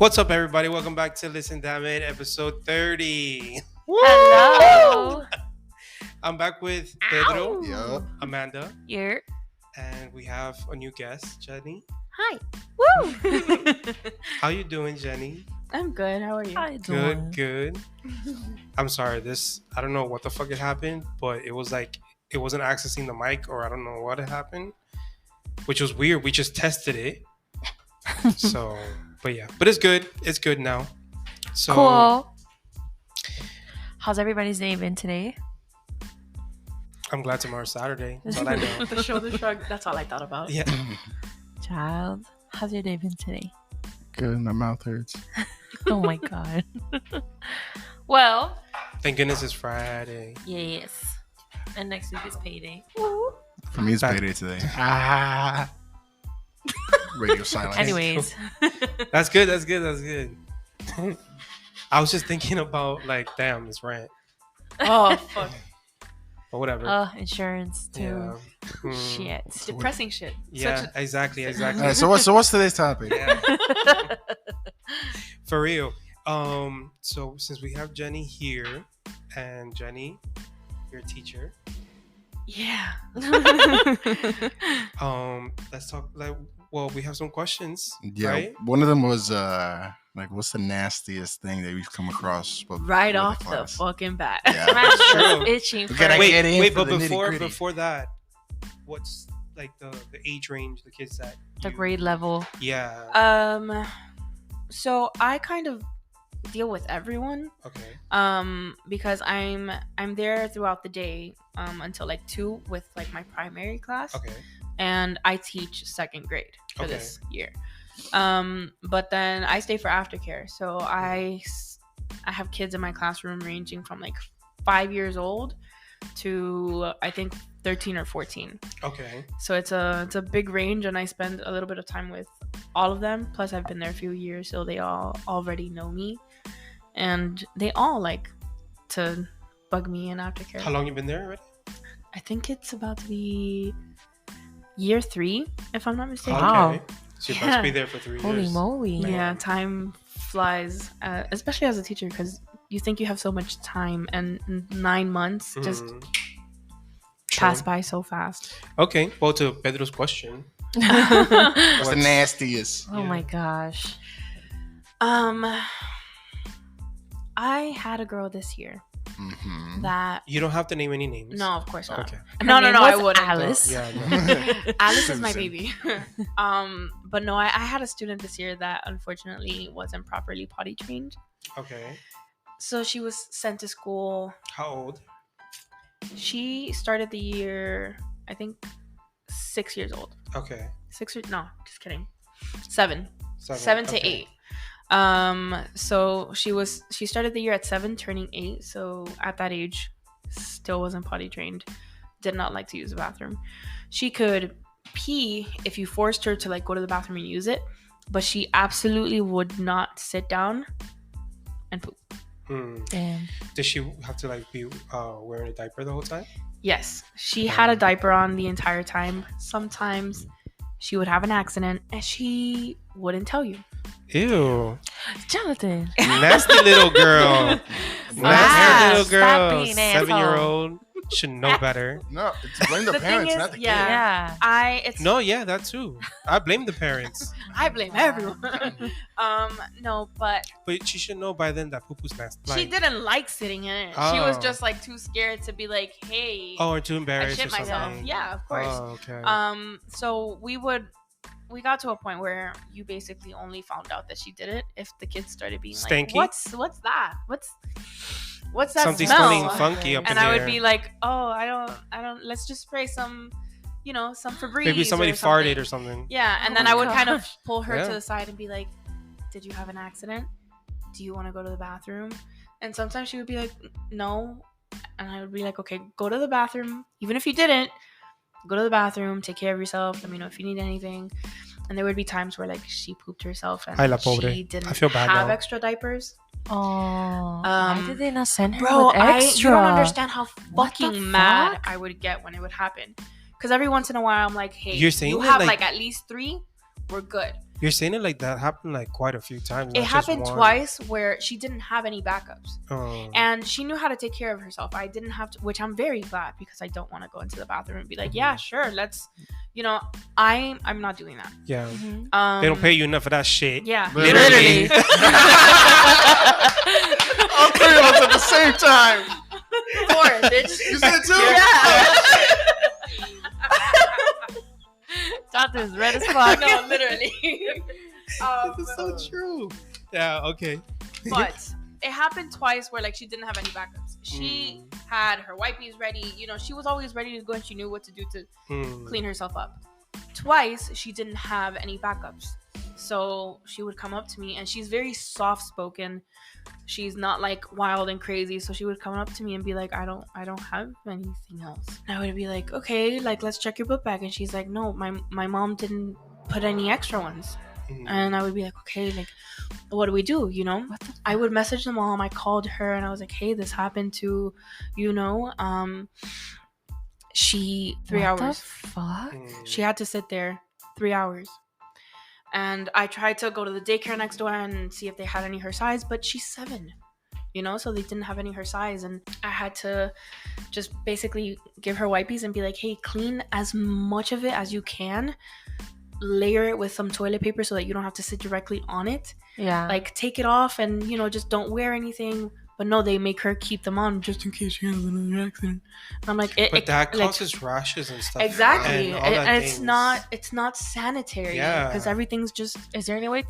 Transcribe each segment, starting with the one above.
What's up, everybody? Welcome back to Listen Damn It, episode 30. Hello. I'm back with Pedro, Ow. Yup. Amanda, Here. and we have a new guest, Jenny. Hi. Woo. How you doing, Jenny? I'm good. How are you? How you doing? Good. I'm sorry, I don't know what the fuck it happened, but it was like, it wasn't accessing the mic, or I don't know what had happened, which was weird. We just tested it. So, but yeah, but it's good. It's good now. So, Cool. How's everybody's day been today? I'm glad tomorrow's Saturday. That's all I know. The shoulder shrug. That's all I thought about. Yeah. Child, how's your day been today? Good. My mouth hurts. Oh my god. Well, Thank goodness it's Friday. yes. And next week is payday. For me, it's payday today. Radio silence. Anyways. That's good. I was just thinking about, like, damn, it's rent. Oh, fuck. But whatever. Insurance too. Yeah. Shit. Depressing shit. Yeah, exactly. All right, so what's today's topic? Yeah. For real. So since we have Jenny here, and Jenny, you're a teacher. Yeah. Let's talk. Well, we have some questions. Yeah. Right? One of them was like, what's the nastiest thing that we've come across? Right with off the class? fucking bat. Yeah. Man's True. just itching for gotta it. get in Wait, for but the before nitty-gritty. that, what's like the age range, the kids that The you- grade level. Yeah. So I kind of deal with everyone. Okay. Because I'm there throughout the day until like 2 with like my primary class. Okay. And I teach second grade for Okay. this year. But then I stay for aftercare. So I have kids in my classroom ranging from like 5 years old to I think 13 or 14. Okay. So it's a big range, and I spend a little bit of time with all of them. Plus I've been there a few years, so they all already know me, and they all like to bug me in aftercare. How long you been there already? I think it's about to be year 3, if I'm not mistaken. Wow. Okay. So you're supposed to be there for 3 Holy years. moly. Man. Yeah, time flies, especially as a teacher, because you think you have so much time, and 9 months just Mhm. pass True. by so fast. Okay. Well, to Pedro's question. What's the What's- nastiest? Oh Yeah. my gosh. I had a girl this year Mm-hmm. that You don't have to name any names. no, of course not. Okay. No, Her name I was wouldn't. Alice. Yeah. No. Alice is my Susan. baby. But no, I had a student this year that unfortunately wasn't properly potty trained. Okay. So she was sent to school. How old? She started the year, I think, 6 years old. Okay. 6 or no, just kidding. 7 to Okay. 8. So she started the year at 7, turning 8. So at that age, still wasn't potty trained. Did not like to use the bathroom. She could pee if you forced her to like go to the bathroom and use it, but she absolutely would not sit down and poop. Damn. Does she have to like be wearing a diaper the whole time? Yes, she had a diaper on the entire time. Sometimes she would have an accident and she wouldn't tell you. Ew. Jonathan. Nasty little girl. Wow. Nasty little Stop girl. being an 7-year-old should know better. No, to blame the The thing parents, is, not the yeah. kid. No, yeah, that too. I blame the parents. I blame everyone. No, but But she should know by then that poo-poo's nasty. she Like, didn't like sitting in it. She was Oh. just like too scared to be like, hey, or too I embarrassed shit or something. myself. Yeah, of course. Oh, okay. So we got to a point where you basically only found out that she did it if the kids started being Stanky? like, what's that? What's that Something's smell? smelling funky up And in I there. would be like, oh, I don't. Let's just spray some, some Febreze. Maybe somebody or something. farted or something. Yeah, and Oh then my I would kind of gosh. pull her Yeah. to the side and be like, did you have an accident? Do you want to go to the bathroom? And sometimes she would be like, no. And I would be like, okay, go to the bathroom. Even if you didn't, go to the bathroom, take care of yourself. Let me know if you need anything. And there would be times where like she pooped herself and Ay, la pobre. she didn't I feel bad have now. extra diapers. Oh, why did they not send her Bro, with extra? you don't understand how What the fucking mad fuck? I would get when it would happen. Because every once in a while, I'm like, hey, You're saying you that, have like- like at least 3, we're good. You're saying it like that happened like quite a few times. It not just happened one. twice where she didn't have any backups. Oh. And she knew how to take care of herself. I didn't have to, which I'm very glad, because I don't want to go into the bathroom and be like, yeah, sure, let's, I'm not doing that. Yeah. Mhm. They don't pay you enough for that shit. Yeah, Literally. All three of us at the same time. Four, bitch. You said two? Jonathan's red as fuck. No, literally. This is so true. Yeah. Okay. But it happened twice where like she didn't have any backups. She had her wipes ready. She was always ready to go, and she knew what to do to clean herself up. Twice she didn't have any backups, so she would come up to me, and she's very soft spoken. She's not like wild and crazy, so she would come up to me and be like, I don't have anything else. And I would be like, okay, like let's check your book bag. And she's like, no, my mom didn't put any extra ones. And I would be like, okay, like what do we do? I would message the mom. I called her and I was like, hey, this happened to she 3 hours. What the fuck? She had to sit there 3 hours. And I tried to go to the daycare next door and see if they had any her size, but she's 7, so they didn't have any her size. And I had to just basically give her wipes and be like, hey, clean as much of it as you can. Layer it with some toilet paper so that you don't have to sit directly on it. Yeah. Like, take it off and, just don't wear anything. But no, they make her keep them on just in case she has another accident. And I'm like, but that causes rashes and stuff. Exactly, and all that and things. it's not sanitary. Yeah. Because everything's just. Is there any way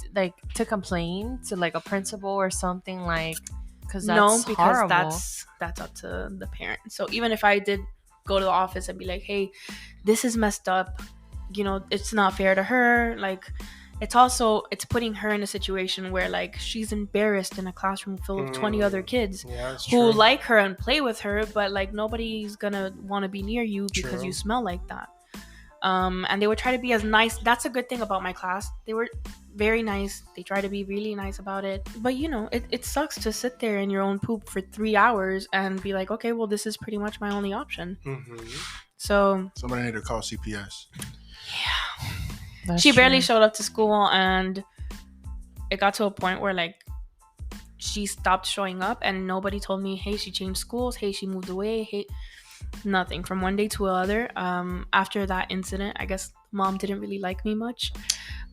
to complain to like a principal or something, like? Because No, that's because horrible. that's up to the parent. So even if I did go to the office and be like, hey, this is messed up, it's not fair to her. Like, it's putting her in a situation where like she's embarrassed in a classroom full of 20 other kids who like her and play with her, but like nobody's gonna want to be near you because you smell like that. And they would try to be as nice. That's a good thing about my class. They were very nice. They try to be really nice about it. But it sucks to sit there in your own poop for 3 hours and be like, okay, well, this is pretty much my only option. So Somebody need to call CPS. That's she barely true. showed up to school, and it got to a point where like she stopped showing up, and nobody told me, hey, she changed schools, hey, she moved away, hey, nothing. From one day to another. After that incident, I guess mom didn't really like me much.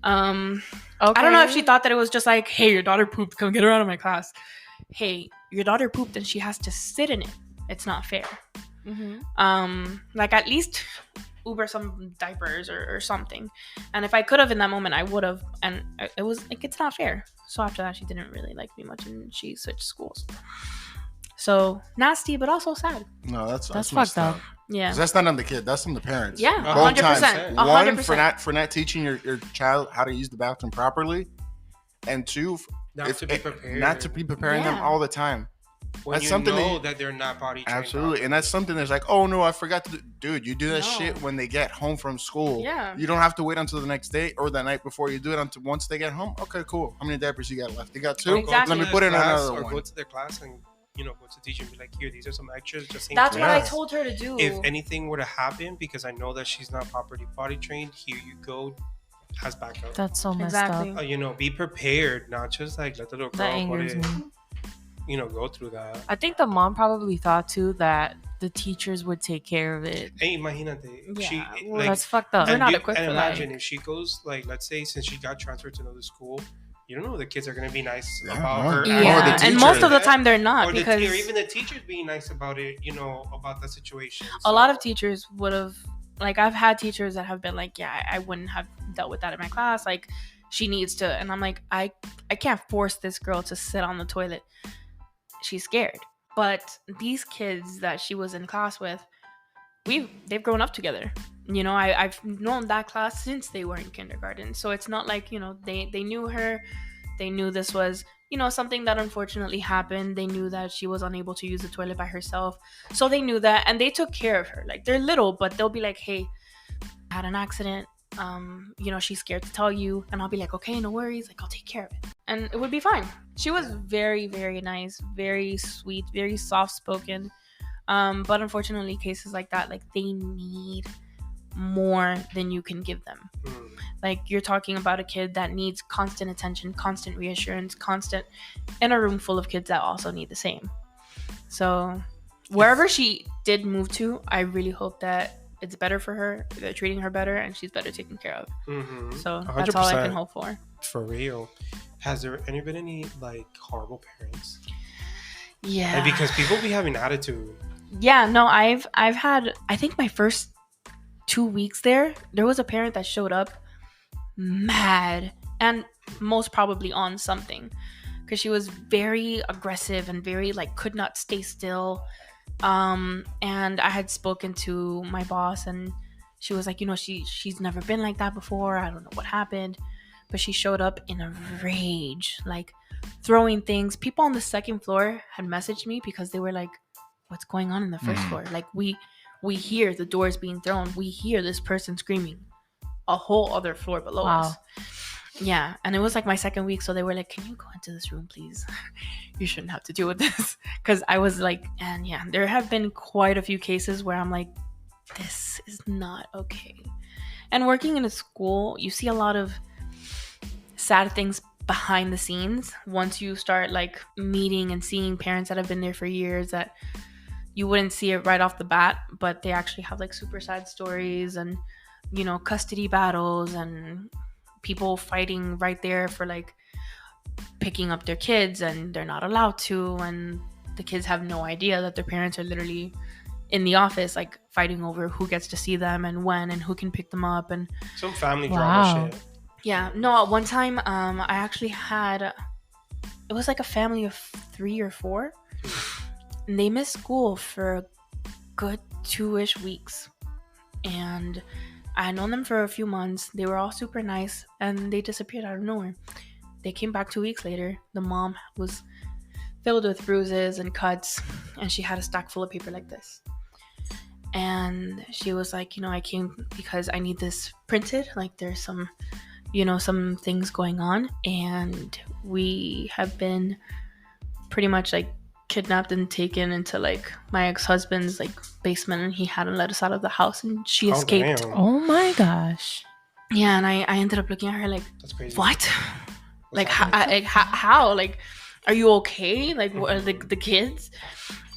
I don't know if she thought that it was just like, hey, your daughter pooped, come get her out of my class. Hey, your daughter pooped and she has to sit in it. It's not fair. Like, at least Uber some diapers or something. And if I could have in that moment, I would have. And it was like, it's not fair. So after that, she didn't really like me much, and she switched schools. So nasty, but also sad. No, that's fucked up. Yeah. 'Cause that's not on the kid. That's on the parents. Yeah, Both 100%. times. 100%. One, for not teaching your child how to use the bathroom properly, and two, Not to be prepared. not to be preparing them Yeah. all the time. When That's you something know that- that they're not potty trained. Absolutely, and that's something that's like, oh no, I forgot to do. Dude, you do that No. shit when they get home from school. Yeah. You don't have to wait until the next day or the night before. You do it until once they get home. Okay, cool. How many diapers you got left? You got 2? Exactly. Let me put in another Or one. go to their class and go to the teacher and be like, here, these are some extras. Just in That's case. what I Yes. told her to do. If anything were to happen, because I know that she's not properly potty trained, here you go, as backup. That's so messed Exactly. up. Be prepared, not just like let the little That girl angers me. go through that. I think the mom probably thought too that the teachers would take care of it. Hey, imagínate. Yeah, She, well, like, That's fucked up. They're not you- equipped and for that. imagine if she goes, like, let's say since she got transferred to another school, you don't know the kids are gonna be nice Yeah, about no. her. Yeah, Yeah, the and teacher. most of the time they're not, or because or even the teachers being nice about it, about the situation. a lot of teachers would have, like, I've had teachers that have been like, yeah, I wouldn't have dealt with that in my class, like, she needs to. And I'm like, I can't force this girl to sit on the toilet. She's scared. But these kids that she was in class with, they've grown up together. I've known that class since they were in kindergarten. So it's not like, they knew her. They knew this was, something that unfortunately happened. They knew that she was unable to use the toilet by herself. So they knew that, and they took care of her. Like, they're little, but they'll be like, hey, I had an accident. She's scared to tell you. And I'll be like, okay, no worries. Like, I'll take care of it. And it would be fine. She was very, very nice, very sweet, very soft-spoken. But unfortunately, cases like that, like, they need more than you can give them. Like, you're talking about a kid that needs constant attention, constant reassurance, constant, in a room full of kids that also need the same. So wherever she did move to, I really hope that it's better for her, they're treating her better, and she's better taken care of. Mm-hmm. So that's all I can hope for. For real. Has there been any like horrible parents? Yeah. Like, because people be having attitude. Yeah, no, I've had, I think my first 2 weeks there was a parent that showed up mad and most probably on something, because she was very aggressive and very like could not stay still. And I had spoken to my boss, and she was like, you know, she's never been like that before. I don't know what happened, but she showed up in a rage, like throwing things. People on the second floor had messaged me because they were like, what's going on in the first floor? Like, we hear the doors being thrown, we hear this person screaming a whole other floor below us. Yeah, and it was like my second week, so they were like, can you go into this room, please? You shouldn't have to deal with this. Because I was like, and yeah, there have been quite a few cases where I'm like, this is not okay. And working in a school, you see a lot of sad things behind the scenes once you start like meeting and seeing parents that have been there for years that you wouldn't see it right off the bat, but they actually have like super sad stories and, you know, custody battles and people fighting right there for like picking up their kids, and they're not allowed to, and the kids have no idea that their parents are literally in the office like fighting over who gets to see them and when and who can pick them up, and some family drama shit. Yeah, no, at one time I actually had, it was like a family of 3 or 4, and they missed school for a good 2-ish weeks, and I had known them for a few months. They were all super nice, and they disappeared out of nowhere. They came back 2 weeks later. The mom was filled with bruises and cuts, and she had a stack full of paper like this. And she was like, you know, I came because I need this printed. Like, there's some, you know, some things going on, and we have been pretty much like kidnapped and taken into like my ex-husband's like basement, and he hadn't let us out of the house, and she escaped. Damn. Oh my gosh. Yeah, and I ended up looking at her like, That's crazy. what? Like, happening? how? Like, are you okay? Like, what are the kids?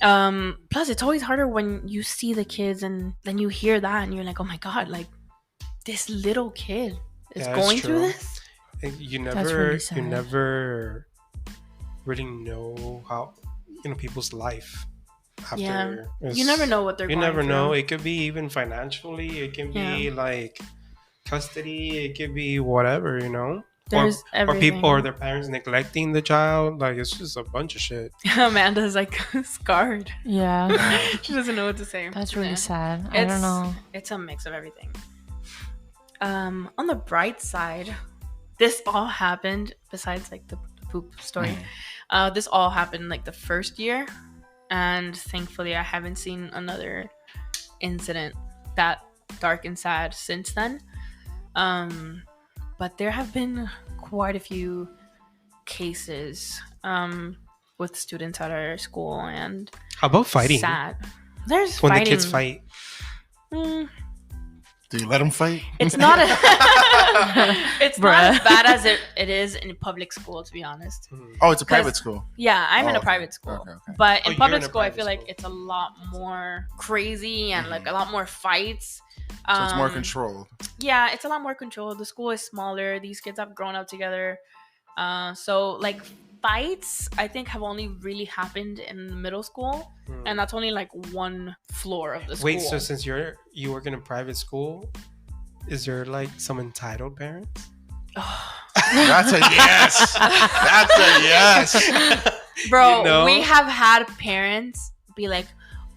Plus, it's always harder when you see the kids and then you hear that and you're like, oh my god, like this little kid is Yeah, that's going through true. this. And you That's really never sad. really know how, you know, people's life after. Yeah. It's- You never know what they're You going never through. know. It could be even financially. It can be like custody. It could be whatever, you know. There's or everything. people or their parents neglecting the child. Like, it's just a bunch of shit. Amanda's like scarred. Yeah. She doesn't know what to say. That's really Yeah. sad. I don't know. It's a mix of everything. On the bright side, this all happened besides like the poop story. This all happened like the first year, and thankfully I haven't seen another incident that dark and sad since then. But there have been quite a few cases with students at our school, and How about fighting? sad. There's When fighting. the kids fight. Mm, Do you let them fight? it's not it's not Bruh. as bad as it is in public school, to be honest. Mhm. Oh, it's a private 'Cause- school. Yeah, I'm in a Okay. private school. Okay, okay. But Oh, in you're public in a school, I private feel like school. it's a lot more crazy and like a lot more fights. So it's more Um, controlled. Yeah, it's a lot more controlled. The school is smaller. These kids have grown up together. So like fights, I think, have only really happened in middle school, Mhm. and that's only like one floor of the school. Wait, so since you work in a private school, is there like some entitled parents? That's a yes. That's a yes. Bro, You know? we have had parents be like,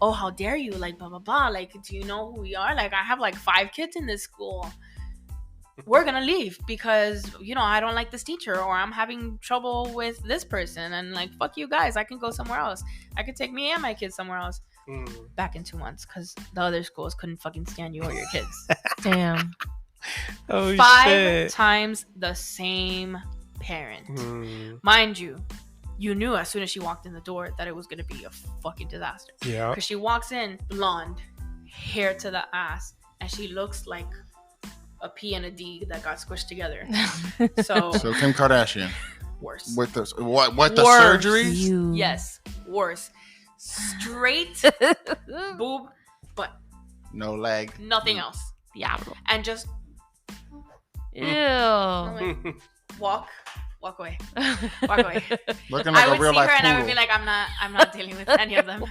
oh, how dare you, like blah blah blah, like, do you know who we are? Like, I have like 5 kids in this school, we're gonna leave because, you know, I don't like this teacher, or I'm having trouble with this person, and like, fuck you guys, I can go somewhere else. I could take me and my kids somewhere else. Mm. Back in 2 months because the other schools couldn't fucking stand you or your kids. Damn. Oh 5 shit. times the same parent. Mm. Mind you, you knew as soon as she walked in the door that it was going to be a fucking disaster. Yeah. Because she walks in blonde, hair to the ass, and she looks like a P and a D that got squished together. So So Kim Kardashian worse. with the what the Worse. surgeries? You. Yes, worse. Straight boob, but No leg. nothing else. Diablo. And just Ew. walk away. Walk away. Looking I like would a real see her life and I would poodle. be like, I'm not dealing with any of them.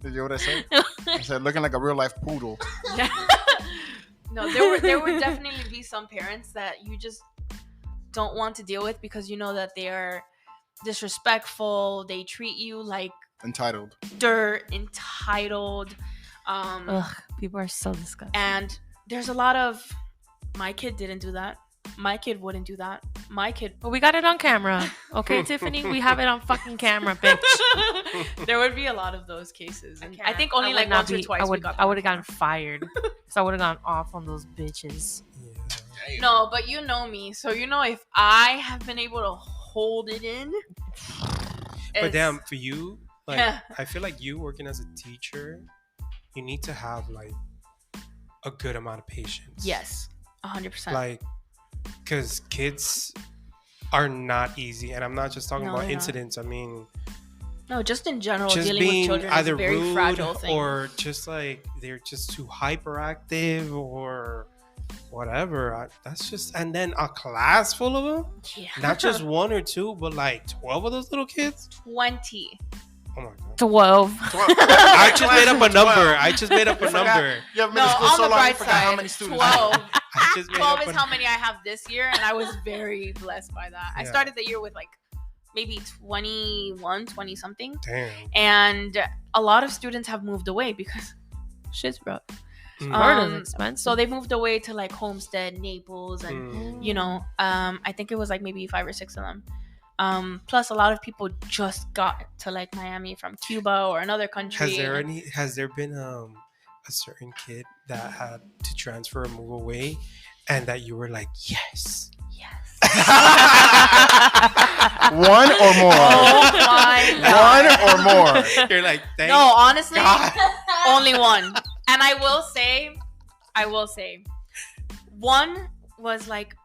Did you hear what I said? I said looking like a real life poodle. Yeah. No, there would definitely be some parents that you just don't want to deal with because you know that they are disrespectful. They treat you like Entitled. dirt, entitled. Ugh, people are so disgusting. And there's a lot of my kid didn't do that. My kid wouldn't do that. My kid. But we got it on camera. Okay, Tiffany? We have it on fucking camera, bitch. There would be a lot of those cases. And I can't. think only I would like not once or be- twice I would, we got I would have gotten fired. Because I would have gone off on those bitches. No, but you know me. So you know if I have been able to hold it in. But it's- damn, for you, like Yeah. I feel like you working as a teacher, you need to have like a good amount of patience. Yes. 100%. Like, because kids are not easy, and I'm not just talking No, about they're not. incidents. I mean, No, just in general, just dealing with being children is either a very rude fragile thing. or just like they're just too hyperactive or whatever. That's just, and then a class full of them, Yeah. not just one or two, but like 12 of those little kids. 20. Oh my god! 12. I just made up a number. I just made up a You forgot- number. You haven't No, been to school on so the long, you bright forgot how side, many students. 12. I just made 12 up is a how many I have this year, and I was very blessed by that. I Yeah. started the year with like maybe 21, 20 something. Damn. And a lot of students have moved away because shit's rough. Mm. Florida's expensive. So they moved away to like Homestead, Naples, and Mm. you know, I think it was like maybe 5 or 6 of them. Plus a lot of people just got to like Miami from Cuba or another country. Has there been a certain kid that had to transfer or move away, and that you were like, yes? Yes. One or more. Oh my One god. or more. You're like, thank No, honestly, God. only one. And I will say, one was like,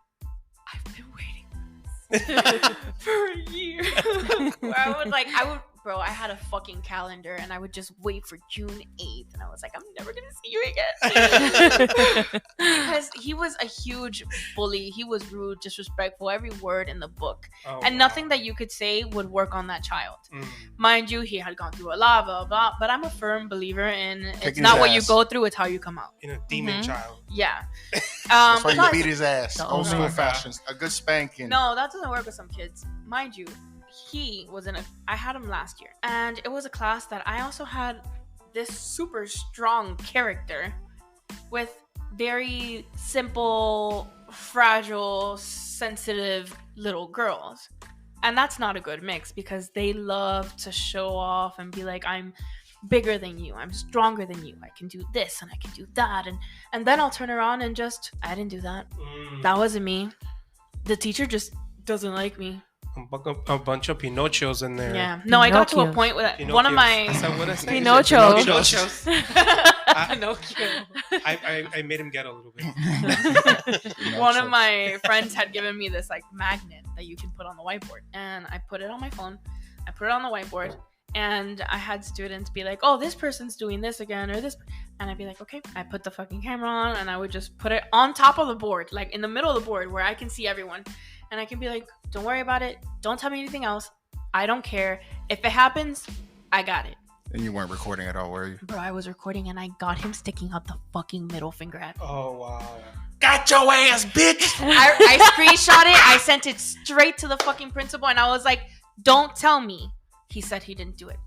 I've been waiting for a year. Where bro, I had a fucking calendar and I would just wait for June 8th. And I was like, I'm never going to see you again. Because he was a huge bully. He was rude, disrespectful, every word in the book. Oh, And wow. nothing that you could say would work on that child. Mm. Mind you, he had gone through a lot, blah, blah, but I'm a firm believer in it's Kicking not his what you ass. go through, it's how you come out. In a demon Mhm. child. Yeah. That's why you plus- beat his ass. The Old owner. school fashions. A good spanking. no, that doesn't work with some kids. Mind you, he was I had him last year. And it was a class that I also had this super strong character with very simple, fragile, sensitive little girls. And that's not a good mix because they love to show off and be like, I'm bigger than you, I'm stronger than you, I can do this and I can do that, and then I'll turn around and just, I didn't do that. Mm. That wasn't me. The teacher just doesn't like me. A bunch of Pinocchios in there. Yeah. No, I got to a Pinocchios. point where one of Pinocchios. Is my that what I said? Pinocchio. Pinocchios. Pinocchio. I made him get a little bit. One of my friends had given me this like magnet that you can put on the whiteboard, and I put it on my phone. I put it on the whiteboard, and I had students be like, "Oh, this person's doing this again," or this, and I'd be like, "Okay." I put the fucking camera on, and I would just put it on top of the board, like in the middle of the board where I can see everyone, and I can be like, "Don't worry about it. Don't tell me anything else. I don't care. If it happens, I got it." And you weren't recording at all, were you? Bro, I was recording, and I got him sticking out the fucking middle finger at me. Oh wow. Got your ass, bitch! I screenshot it. I sent it straight to the fucking principal, and I was like, "Don't tell me." He said he didn't do it.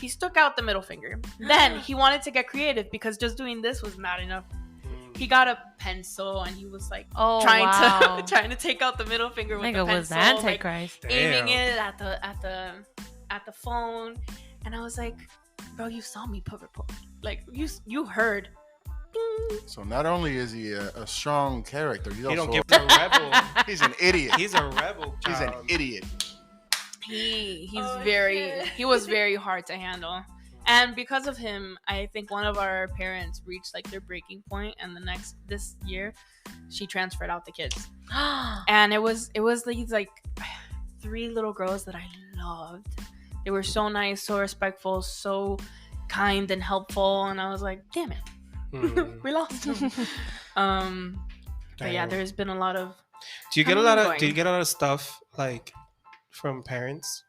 He stuck out the middle finger. Then he wanted to get creative because just doing this was not enough. Mm. He got a pencil and he was like Oh, trying wow. to trying to take out the middle finger with the Nigga was pencil, like, Antichrist. aiming Damn. it at the phone, and I was like, "Bro, you saw me put report. Like you heard." Ding. So not only is he a strong character, he's He don't also give a rebel. he's an idiot. He's a rebel. He's an child. idiot. He Oh, was very hard to handle. And because of him, I think one of our parents reached like their breaking point, and this year, she transferred out the kids. And it was these like 3 little girls that I loved. They were so nice, so respectful, so kind and helpful, and I was like, damn it, we lost them. But yeah, there's been a lot of. Do you get a lot of stuff like from parents,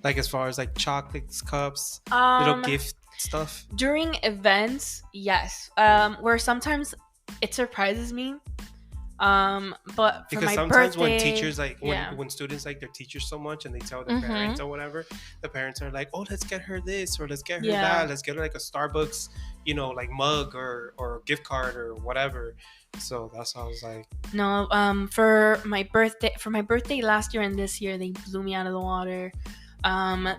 like as far as like chocolates, cups, little gift stuff during events? Yes, where sometimes it surprises me. But for because my sometimes birthday, when teachers like when students like their teachers so much and they tell their parents or whatever, the parents are like, oh, let's get her this or let's get her that, let's get her like a Starbucks, like mug or gift card or whatever. So that's how I was like, no, for my birthday last year and this year, they blew me out of the water.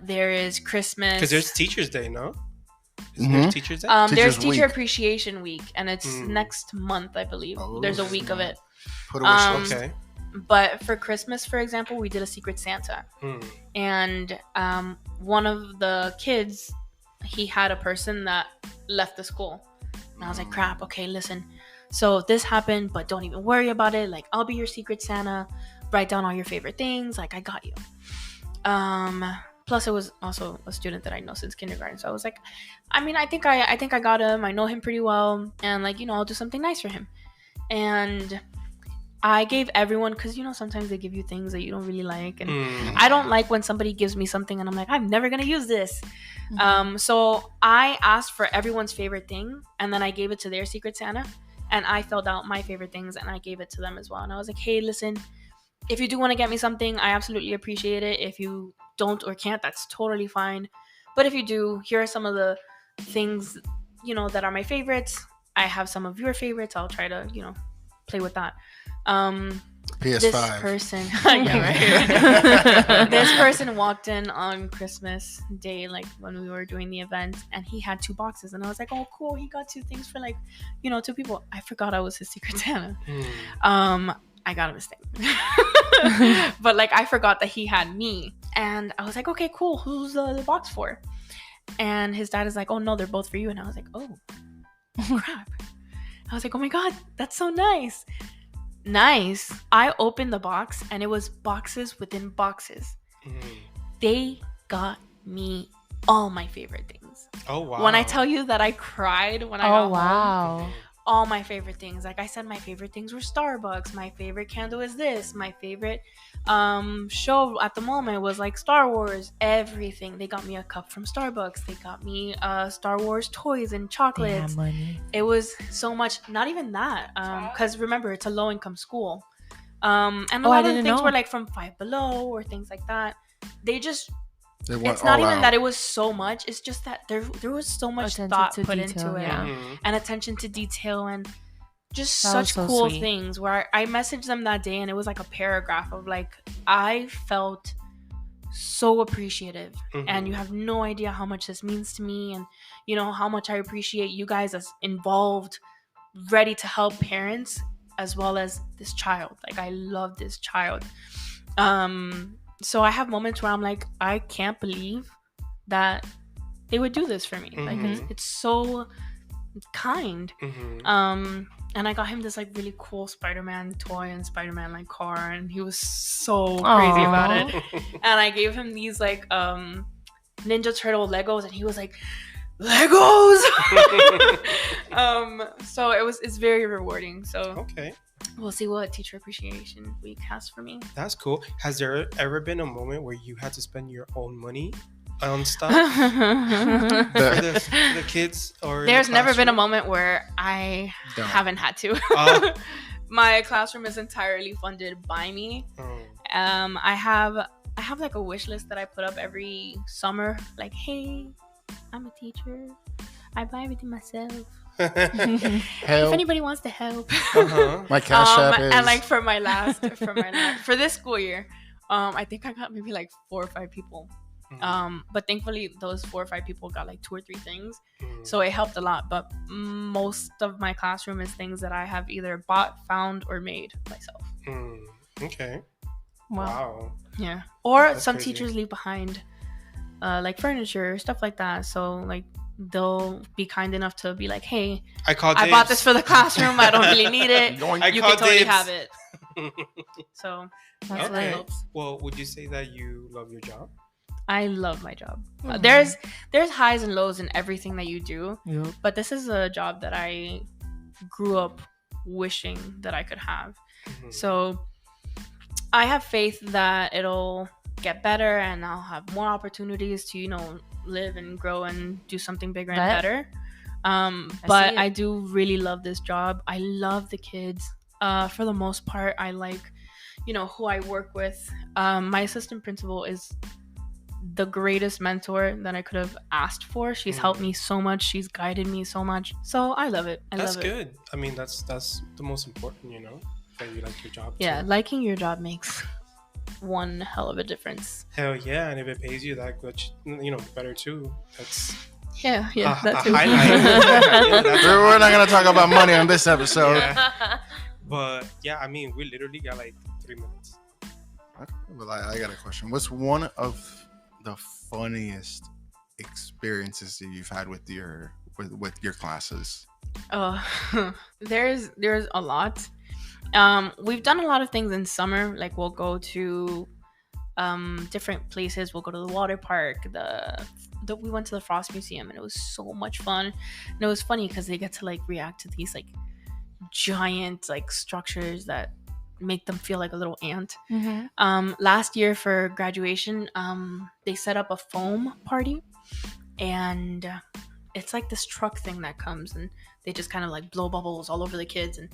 There is Christmas because there's Teachers Day, no? There's Teachers Day? There's Teacher Appreciation Week, and it's next month, I believe. There's a week of it. Put a wish list. Okay. But for Christmas, for example, we did a Secret Santa. And one of the kids, he had a person that left the school. And I was like, crap, okay, listen. So this happened, but don't even worry about it. Like, I'll be your Secret Santa. Write down all your favorite things. Like, I got you. Plus, it was also a student that I know since kindergarten. So I was like, I think I got him. I know him pretty well. And like, I'll do something nice for him. And I gave everyone, because sometimes they give you things that you don't really like, and I don't like when somebody gives me something and I'm like, I'm never gonna use this. So I asked for everyone's favorite thing, and then I gave it to their Secret Santa, and I filled out my favorite things and I gave it to them as well. And I was like, hey, listen, if you do want to get me something, I absolutely appreciate it. If you don't or can't, that's totally fine. But if you do, here are some of the things that are my favorites. I have some of your favorites. I'll try to play with that. PS5. This person, right? This person walked in on Christmas Day, like when we were doing the event, and he had 2 boxes, and I was like, "Oh, cool! He got 2 things for 2 people." I forgot I was his Secret Santa. I got a mistake, but I forgot that he had me, and I was like, "Okay, cool. Who's the box for?" And his dad is like, "Oh no, they're both for you," and I was like, "Oh, crap!" I was like, "Oh my god, that's so nice." Nice. I opened the box and it was boxes within boxes. They got me all my favorite things. Oh wow. When I tell you that I cried when I got home, wow. all my favorite things. Like I said, my favorite things were Starbucks. My favorite candle is this. My favorite show at the moment was Star Wars. Everything. They got me a cup from Starbucks. They got me Star Wars toys and chocolates. It was so much. Not even that, because remember, it's a low-income school, and a lot of the things were from Five Below or things like that. It's not even that it was so much. It's just that there was so much thought put into it, and attention to detail, and just such cool things. Where I messaged them that day, and it was a paragraph of I felt so appreciative, and you have no idea how much this means to me, and how much I appreciate you guys as involved, ready to help parents as well as this child. I love this child. So I have moments where I'm like, I can't believe that they would do this for me. It's so kind. And I got him this really cool Spider-Man toy and Spider-Man car, and he was so crazy about it. And I gave him these Ninja Turtle Legos, and he was like, Legos. So it's very rewarding. So okay. We'll see what Teacher Appreciation Week has for me. That's cool. Has there ever been a moment where you had to spend your own money on stuff for the kids? Or there's never been a moment where I haven't had to. My classroom is entirely funded by me. I have a wish list that I put up every summer. Hey, I'm a teacher. I buy everything myself. If anybody wants to help, my cash app is. And for this school year, I think I got maybe 4 or 5 people. But thankfully those 4 or 5 people got 2 or 3 things, so it helped a lot. But most of my classroom is things that I have either bought, found, or made myself. Okay. Wow. Yeah. Or that's some crazy. Teachers leave behind like furniture, stuff like that. So like they'll be kind enough to be like, hey, I called. I bought this for the classroom. I don't really need it. Going- I You call can totally dibs. have it. So That's Okay. lit. helps. Well, would you say that you love your job? I love my job. Mhm. There's highs and lows in everything that you do, Yep. but this is a job that I grew up wishing that I could have. Mhm. So I have faith that it'll get better and I'll have more opportunities to, live and grow and do something bigger and That- better. see But it. I do really love this job. I love the kids. For the most part, I like, who I work with. My assistant principal is the greatest mentor that I could have asked for. She's helped me so much. She's guided me so much. So I love it. I That's love it. good. I mean, that's the most important, that you like your job. Yeah, too. liking your job makes one hell of a difference. Hell yeah, and if it pays you that much, better too. That's Yeah, a that too. highlight. Yeah, that's a We're not highlight. gonna talk about money on this episode. Yeah. But yeah, I mean, we literally got like 3 minutes. Okay, well, I got a question. What's one of the funniest experiences that you've had with your classes? There's a lot. We've done a lot of things in summer. Like we'll go to different places. We'll go to the water park. We went to the Frost Museum and it was so much fun. And it was funny because they get to like react to these like giant like structures that make them feel like a little ant. Mhm. Last year for graduation, they set up a foam party, and it's like this truck thing that comes and they just kind of like blow bubbles all over the kids, and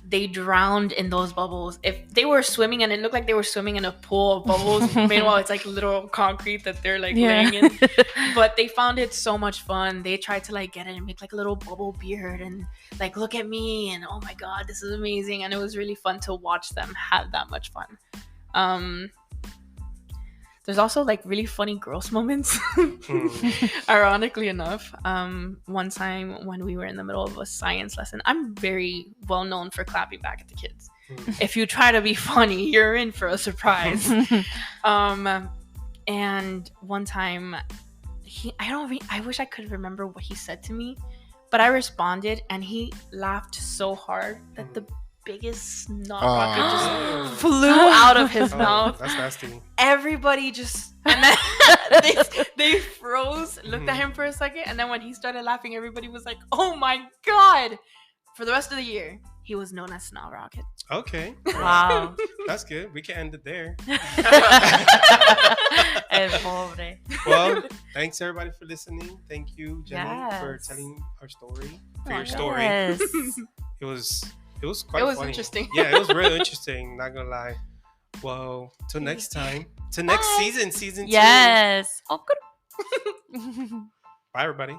they drowned in those bubbles. If they were swimming and it looked like they were swimming in a pool of bubbles, meanwhile it's like literal concrete that they're like laying in. But they found it so much fun. They tried to like get it and make like a little bubble beard and like look at me and oh my god, this is amazing. And it was really fun to watch them have that much fun. There's also like really funny gross moments. Ironically enough, one time when we were in the middle of a science lesson, I'm very well known for clapping back at the kids. If you try to be funny, you're in for a surprise. And one time, I wish I could remember what he said to me, but I responded and he laughed so hard that the biggest snot rocket just flew out of his Oh, mouth. that's nasty. Everybody just and then they froze, looked at him for a second, and then when he started laughing, everybody was like, "Oh my god!" For the rest of the year, he was known as Snot Rocket. Okay. Wow. That's good. We can end it there. El pobre. Well, thanks everybody for listening. Thank you, Jenny, for Yes. telling our story. For Oh, your story. Yes. It was quite It was funny. interesting. Yeah, it was really interesting, not gonna lie. Well, till next time. Till next Bye. season 2. Yes. Oh, good. Bye everybody.